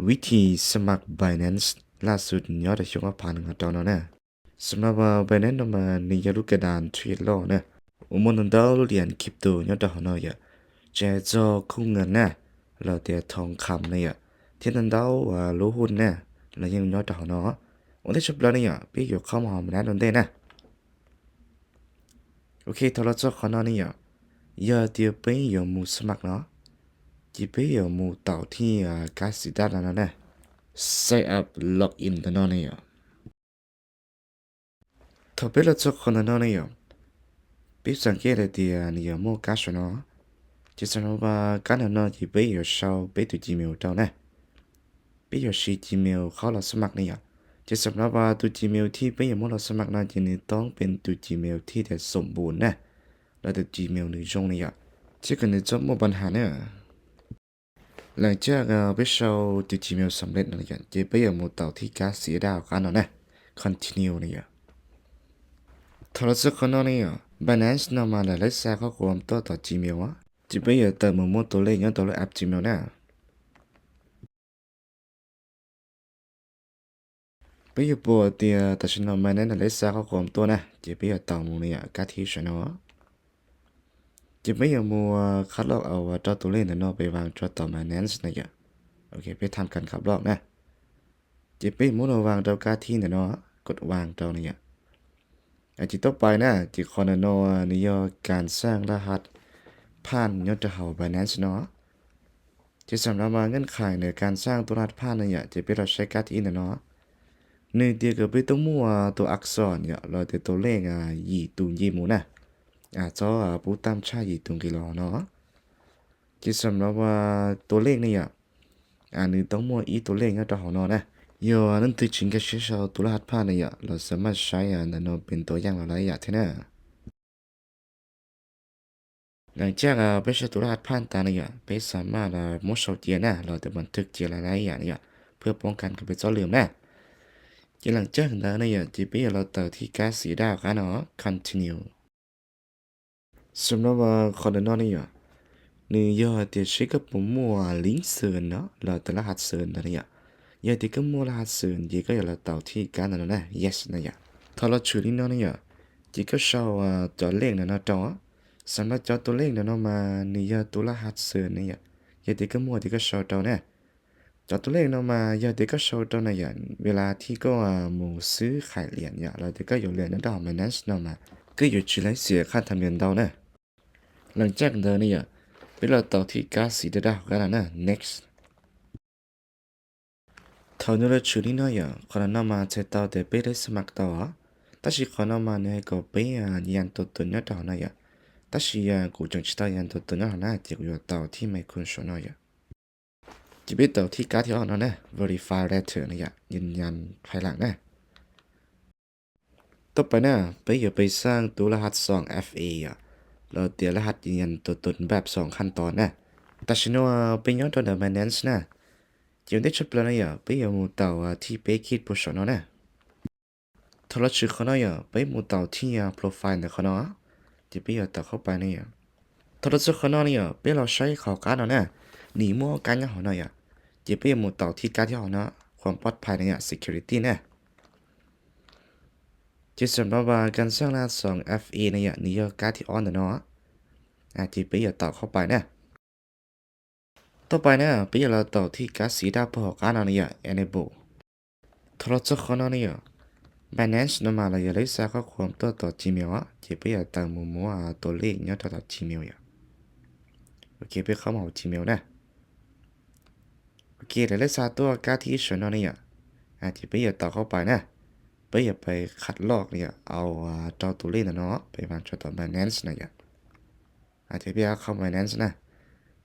วิธีสมัคร Binance ล่าสุดยอดช่วงผ่านกันตอนนั้นนะสำหรับ Binance มาในยารุกระดานทรีดล้อนะมันนั่นดาวเหรียญคริปโตยอดหน่อยแจจอคู่เงินนะเราแต่ทองคำเนี่ยที่นั่นดาวรู้หุ้นนะแล้วยังยอดหน่อวันที่ชอบแล้วเนี่ยพี่อยู่เข้ามาหอมนะโดนได้นะโอเคถ้าเราจะขอหน้านี่อย่าเดี๋ยวไปอยู่มูสมัครเนาะจีไปอยู่มูต่อที่การสิด้านนั้นนะ set up login ตัวนั้นเนี่ยถ้าเป็นเราจะคนนั้นเนี่ยพี่สังเกตได้เนี่ยมูการชนะจะสนุกว่าการนั้นจีไปอยู่ชาวไปตัว Gmail ตัวนะไปอยู่ชี Gmail เขาเราสมัครเนี่ยจะสำหรับว่าตัว Gmail ที่ไปอยู่มูเราสมัครนั้นจะต้องเป็นตัว Gmail ที่ได้สมบูรณ์นะแล้วตัว Gmail ในช่องนี้จะกันในจะมีปัญหาเนี่ยหลังจากไปชาวตัว Gmail สำเร็จเนี่ยจะไปอยู่มูต่อที่การเสียดาวกันนะ continue เนี่ย ถ้าเราจะคนนั้นเนี่ย Binance นำมาแล้วใช้ข้อความต่อ Gmail จะไปเติมมือตัวเลขย้อนตัวเลขแอป Gmail เนี่ยไปปวดเดียแต่ฉันนำมาเนี่ยแล้วใช้ข้อความตัวนะจะไปต่อมือเนี่ยการที่ฉันว่าจะไปมือคัดลอกเอาตัวเลขนั้นไปวางต่อ Binance เนี่ยโอเคไปทำการขับลอกนะจะไปมือเราวางตัวการที่เนี่ยกดวางตัวเนี่ยอาทิตย์ต่อไปนะจะขอแนะนำนิยมการสร้างรหัสผ่านย้อนตัวเขา Binance เนาะ ที่สำหรับเงื่อนไขในการสร้างตัวรหัสผ่านเนี่ยจะเป็นเราใช้การที่เนาะในเดียวกับไปต้องมั่วตัวอักษรเนี่ยเราจะตัวเลขยี่ตุนยี่หมูนะจอผู้ตามชายี่ตุนกิโลเนาะที่สำหรับตัวเลขเนี่ยนี่ต้องมั่วอีตัวเลขเนี่ยตัวของเนาะนะโยนั่นที่จริงก็ใช้ตัวรหัสผ่านเนี่ยเราสามารถใช้นั่นเป็นตัวอย่างอะไรอย่างที่นั่นหลังจากไปใช้ตัวรหัสผ่านตาเนี่ยไปสามารถมั่วโซเจียนะเราจะบันทึกเจียอะไรอย่างเนี่ยเพื่อป้องกันการไปจ้อเหลือมนะ chỉ lần trước đó này chỉ biết là tờ thì cá sĩ đào cá nó continue xong đó mà còn nó này nếu giờ thì sẽ có một mua lính sườn đó là tờ là hạt sườn đó này giờ thì có mua là hạt sườn chỉ có là tàu thì cá nó này yes này thôi là xử lý nó này chỉ có sau cho lên là nó cho xong đó cho tôi lên là nó mà nếu giờ tôi là hạt sườn này giờ thì có mua thì có sau cho nè จอตัวเลขเรามาอย่าเด็กก็โชว์ตัวในอย่างเวลาที่ก็หมูซื้อขายเหรียญเนี่ยเราเด็กก็อยู่เหรียญนั้นดอกมันนั้นเรามาก็อยู่ที่ไรเสียค่าธรรมเนียมเราเนี่ยหลังจากเดินเนี่ยเป็นเราต่อที่ก๊าซสีดาวกันนะ next เท่านี้เรา处理เนี่ยคนนั้นมาจะต่อเดี๋ยวไปได้สมัครต่อแต่สิคนนั้นมาเนี่ยก็ไปยันตัวตัวเนี่ยต่อเนี่ยแต่สิกูจังชิตายันตัวตัวเนี่ยนะจะอยู่ต่อที่ไม่ควรชนเนี่ย จะไปต่อที่การ์ดที่ออกนั่นนะ verify letter เนี่ยยืนยันภายหลังนะต่อไปนะไปอย่าไปสร้างตัวรหัส2 FA เราเตียรหัสยืนยันตัวตนแบบ2ขั้นตอนนะแต่ฉันว่าไปย้อนตัวเดิม Binance นะยังได้ชัดแล้วนะไปอย่ามูต่อที่ไปคิดโปรโชนนะถ้าเราชื่อเขาเนี่ยไปมูต่อที่profile เนี่ยเขาเนาะจะไปอย่าต่อเข้าไปเนี่ยถ้าเราชื่อเขาเนี่ยไปเราใช้ขอการ์ดนะหนีมั่วกันยังเขาเนี่ยจะไปอย่ามูต่อที่การ์ดที่เขาเนาะความปลอดภัยเนี่ย security นะ chỉ sầm đó vàกันสร้างหน้า2 FE เนี่ยนี่ก็การที่ออนเนาะจีไปอย่าต่อเข้าไปนะต่อไปนะไปอย่าเราต่อที่การสีดาวพอการเนี่ย enable ถ้าเราจะขอเนี่ย Binance นำมาเราอย่าได้สร้างข้อความต่อ Gmail จีไปอย่าตั้งมุมว่าตัวเลขเนี่ยต่อ Gmail โอเคไปเข้ามา Gmail นะโอเคเดี๋ยวได้สร้างตัวการที่ชนเนี่ยจีไปอย่าต่อเข้าไปนะไปอย่าไปคัดลอกเนี่ยเอาเจ้าตัวเลขเนาะไปวางต่อ Binance เนี่ยจะไปเข้า Binance นะ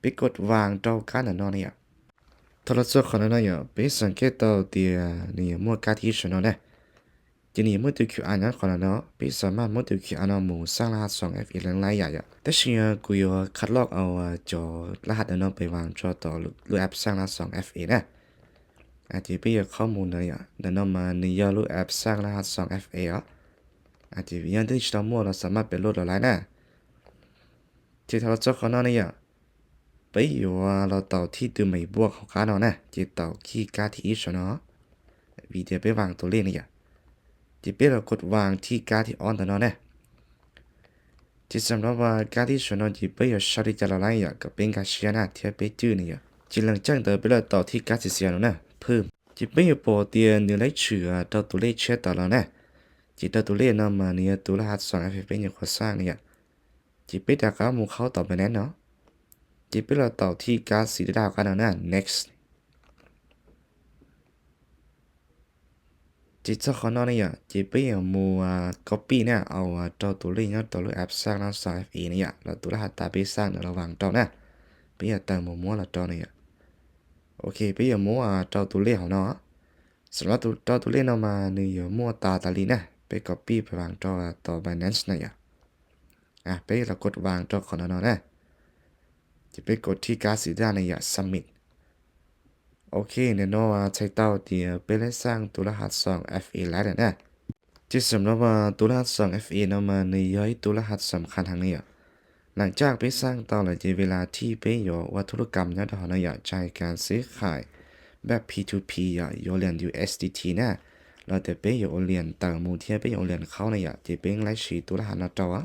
ไปกดวางเจ้าการเนาะเนี่ยถ้าเราจะขอเนี่ยไปสังเกตตัวเดียเนี่ยมั่วการที่ชนเนี่ยจะนี่มั่วตัว QR เนี่ยขอเนาะไปสามารถมั่วตัว QR เนาะหมู่สร้างรหัส2 FE หลายอย่างแต่สิ่งกูอยากคัดลอกเอาจอรหัสเนาะไปวางต่อหรือแอปสร้างรหัส2 FE นะจะไปข้อมูลเนี่ยเนาะมาเนี่ยรูปแอปสร้างรหัส2 FA จะยังที่เรามั่วเราสามารถเป็นรูปอะไรนะที่เราจะขอเนี่ย ไปอยู่ว่าเราต่อที่ตัวไม่บวกของการนะจะต่อที่การที่อีชเนาะวิธีไปวางตัวเลขนี่จะไปเรากดวางที่การที่ออนตัวเนาะเนี่ยจะสำหรับว่าการที่ชนจะไปอยู่ชาติจะละลายก็เป็นการเชียร์นะที่ไปจื้อนี่จะหลังจากเดินไปเราต่อที่การที่เสียเนาะเพิ่มจะไปอยู่ปอเตียนเนื้อเล็กเชื่อต่อตัวเลขเชื่อต่อแล้วเนี่ยจะต่อตัวเลขเนาะมาเนี่ยตัวรหัส2 FA เป็นอย่างข้อสร้างเนี่ยจะไปจากการมูเข้าต่อไปแน่เนาะจะไปเราต่อที่การสีดาวกันเนาะ next จิตเจ้าของน้องเนี่ยจะไปเอามัว copy เนี่ยเอาตัวตัวเลขเนี่ยตัวเลขแอปสร้างน้ำสาย FA เนี่ยแล้วตัวรหัสตาไปสร้างระหว่างตัวเนี่ยไปเอาแต่มัวละตัวเนี่ยโอเคไปเอามัวตัวเลขของน้องสำหรับตัวเลขน้องมาเนี่ยมัวตาลีเนี่ยไป copy ไปวางตัว Binance เนี่ยไปเรากดวางตัวของน้องเนี่ยจะไปกดที่การสีด้านเนี่ย submit โอเคเนี่ยน้องใช้เต้าเดียวไปเล่นสร้างตัวรหัส2 FA แล้วเนี่ยที่สำหรับว่าตัวรหัส2 FA นำมาในย้อยตัวรหัสสำคัญทางนี้หลังจากไปสร้างต่อเลยจะเวลาที่ไปอยู่ว่าธุรกรรมเนี่ยทอนใช้การซื้อขายแบบ P2P โยเหรียญ USDT เนี่ยเราจะไปอยู่เหรียญต่างมูเทียไปอยู่เหรียญเข้าเนี่ยจะเป็นรายชื่อตัวรหัสนะจ๊ะ